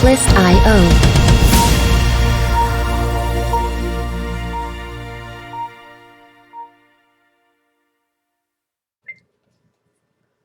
Checklist.io.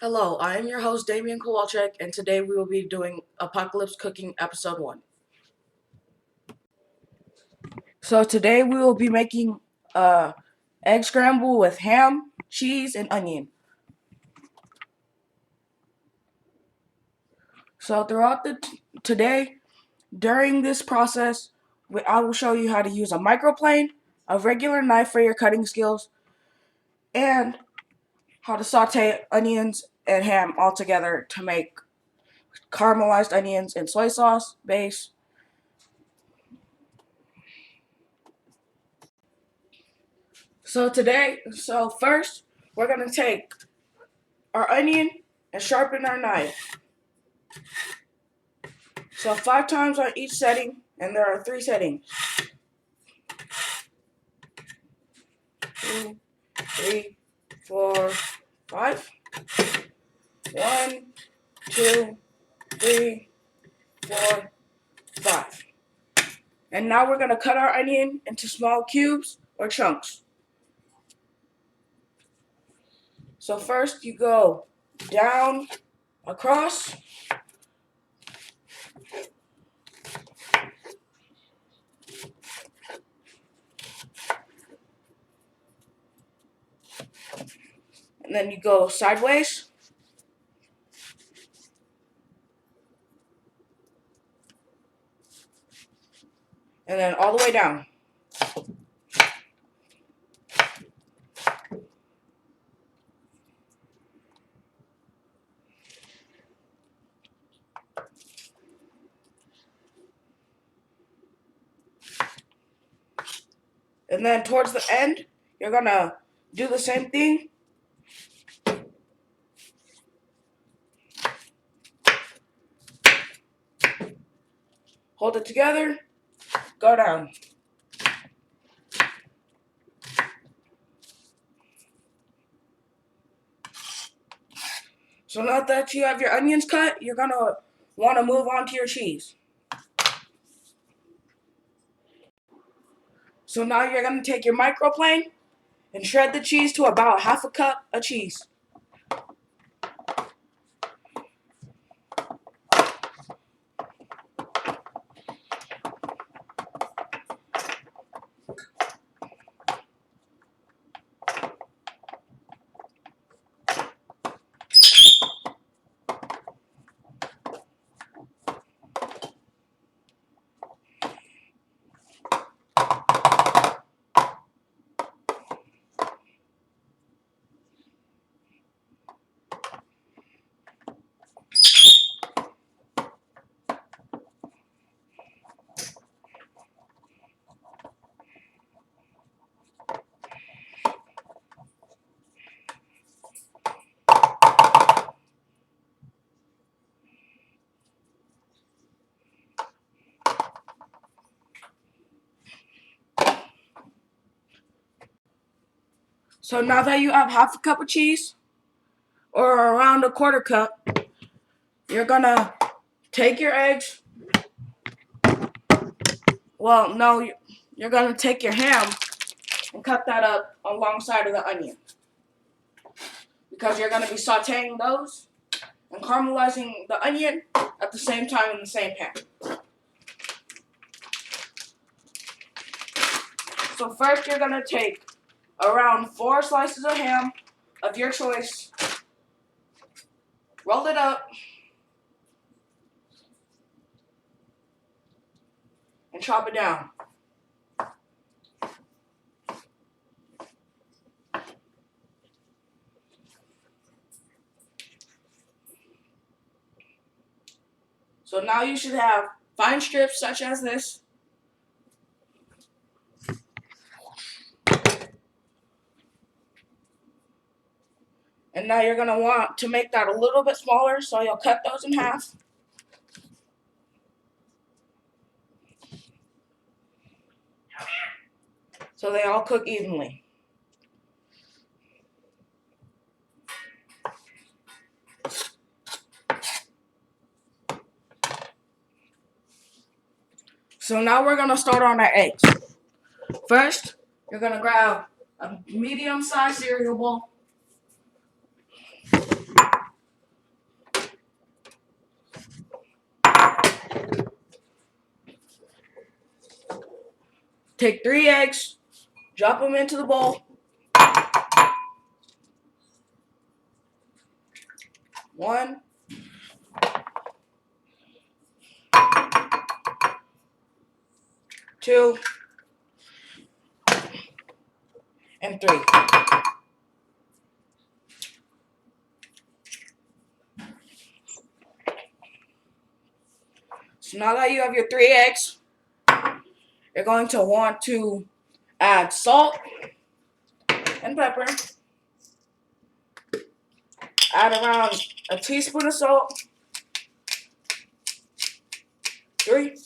Hello, I am your host Damien, and today we will be doing Apocalypse Cooking Episode 1. So today we will be making egg scramble with ham, cheese, and onion. So throughout today, during this process, I will show you how to use a microplane, a regular knife for your cutting skills, and how to saute onions and ham all together to make caramelized onions and soy sauce base. So first, we're going to take our onion and sharpen our knife. So 5 times on each setting, and there are 3 settings. 2, 3, 4, 5. 1, 2, 3, 4, 5. And now we're going to cut our onion into small cubes or chunks. So first you go down, across, and then you go sideways, and then all the way down. And then towards the end, you're going to do the same thing. Hold it together, go down. So now that you have your onions cut, you're going to want to move on to your cheese. So now you're going to take your microplane and shred the cheese to about half a cup of cheese. So now that you have half a cup of cheese, or around a quarter cup, you're going to take your eggs. Well, no, you're going to take your ham and cut that up alongside of the onion, because you're going to be sauteing those and caramelizing the onion at the same time in the same pan. So first you're going to take around 4 slices of ham of your choice, roll it up, and chop it down. So now you should have fine strips such as this. And now you're going to want to make that a little bit smaller, so you'll cut those in half. So they all cook evenly. So now we're gonna start on our eggs. First, you're gonna grab a medium-sized cereal bowl. Take 3 eggs, drop them into the bowl. 1, 2, and 3. So now that you have your 3 eggs, you're going to want to add salt and pepper. Add around a teaspoon of salt. 3.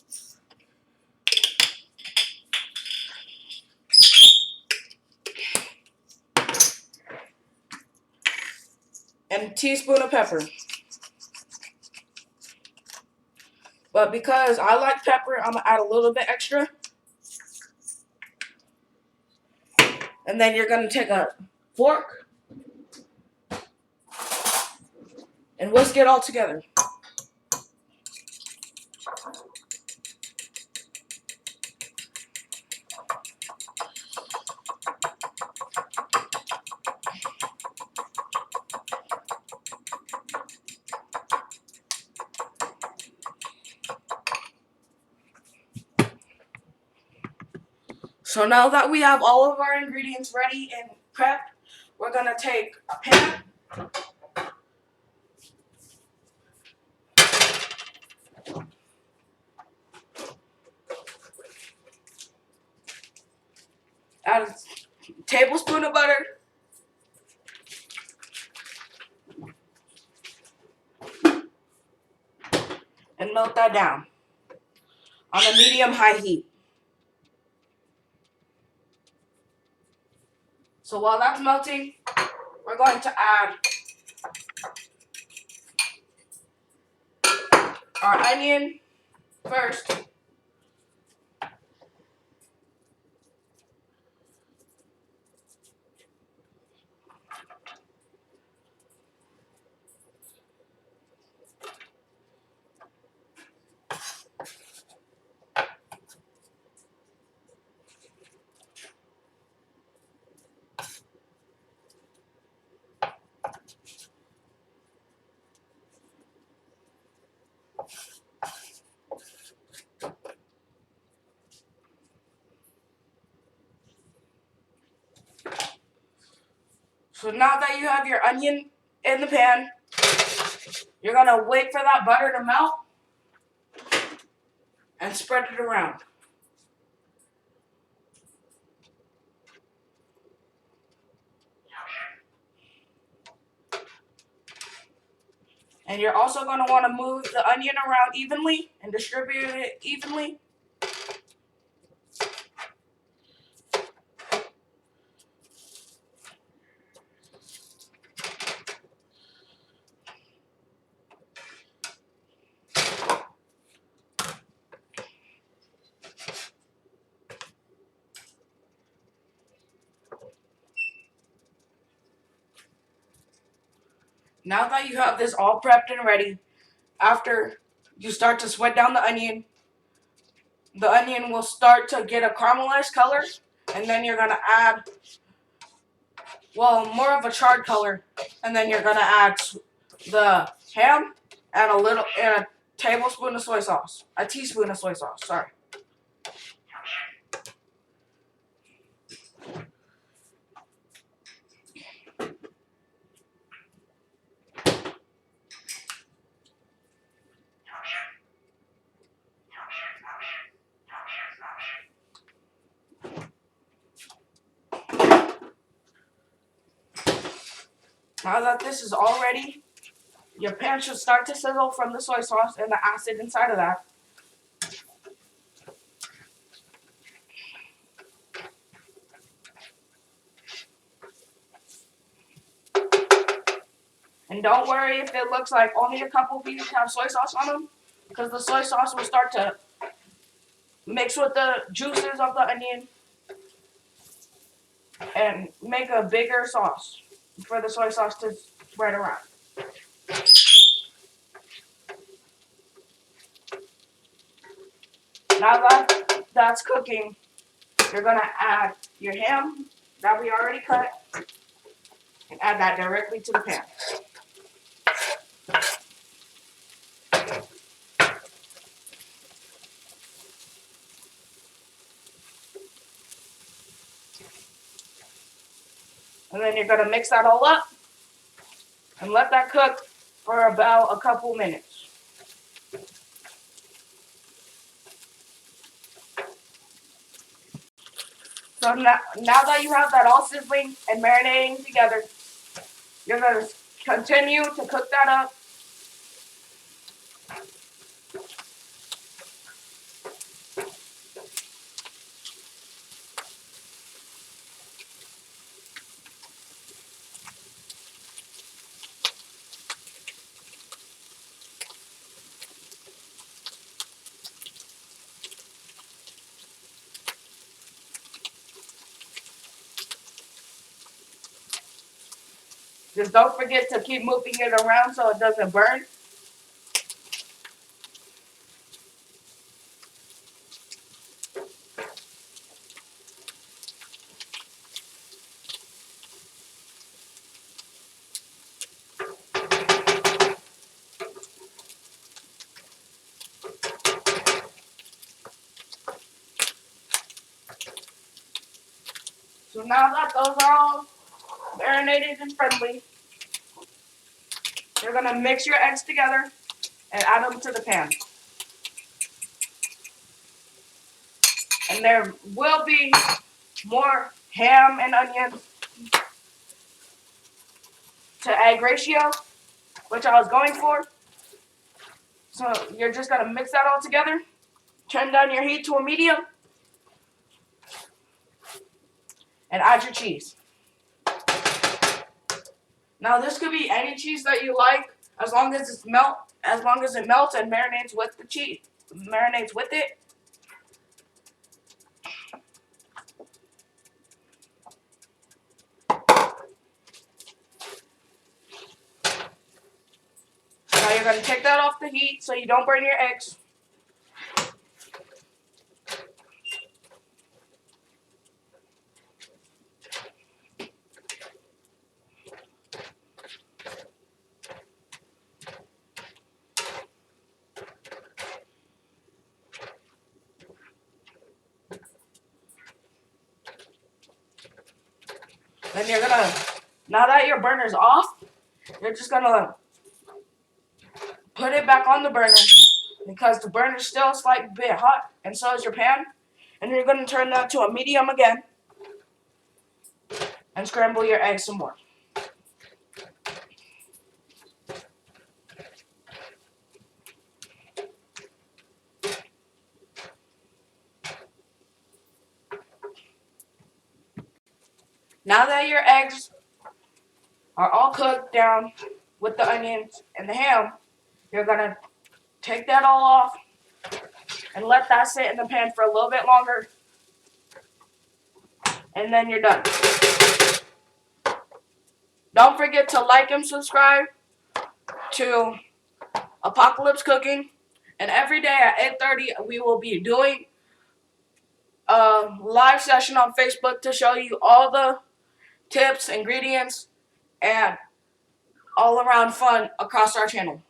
And a teaspoon of pepper. But because I like pepper, I'm going to add a little bit extra. And then you're going to take a fork and whisk it all together. So now that we have all of our ingredients ready and prepped, we're going to take a pan. Add a tablespoon of butter. And melt that down on a medium-high heat. So while that's melting, we're going to add our onion first. So now that you have your onion in the pan, you're going to wait for that butter to melt and spread it around. And you're also going to want to move the onion around evenly and distribute it evenly. Now that you have this all prepped and ready, after you start to sweat down the onion will start to get a caramelized color, and then you're going to add, well, more of a charred color, and then you're going to add the ham and a tablespoon of soy sauce, a teaspoon of soy sauce, sorry. Now that this is all ready, your pan should start to sizzle from the soy sauce and the acid inside of that. And don't worry if it looks like only a couple pieces have soy sauce on them, because the soy sauce will start to mix with the juices of the onion, and make a bigger sauce for the soy sauce to spread around. Now that that's cooking, you're gonna add your ham that we already cut and add that directly to the pan. And then you're gonna mix that all up and let that cook for about a couple minutes. So now that you have that all sizzling and marinating together, you're gonna continue to cook that up. Just don't forget to keep moving it around so it doesn't burn. So now that those are all marinated and friendly, you're gonna mix your eggs together and add them to the pan. And there will be more ham and onions to egg ratio, which I was going for. So you're just gonna mix that all together, turn down your heat to a medium, and add your cheese. Now this could be any cheese that you like, as long as it melts and marinates with the cheese. Marinates with it. Now you're gonna take that off the heat so you don't burn your eggs. Then you're gonna, now that your burner's off, you're just gonna put it back on the burner because the burner's still a slight bit hot, and so is your pan. And you're gonna turn that to a medium again and scramble your eggs some more. Now that your eggs are all cooked down with the onions and the ham, you're gonna take that all off and let that sit in the pan for a little bit longer, and then you're done. Don't forget to like and subscribe to Apocalypse Cooking, and every day at 8:30 we will be doing a live session on Facebook to show you all the tips, ingredients, and all around fun across our channel.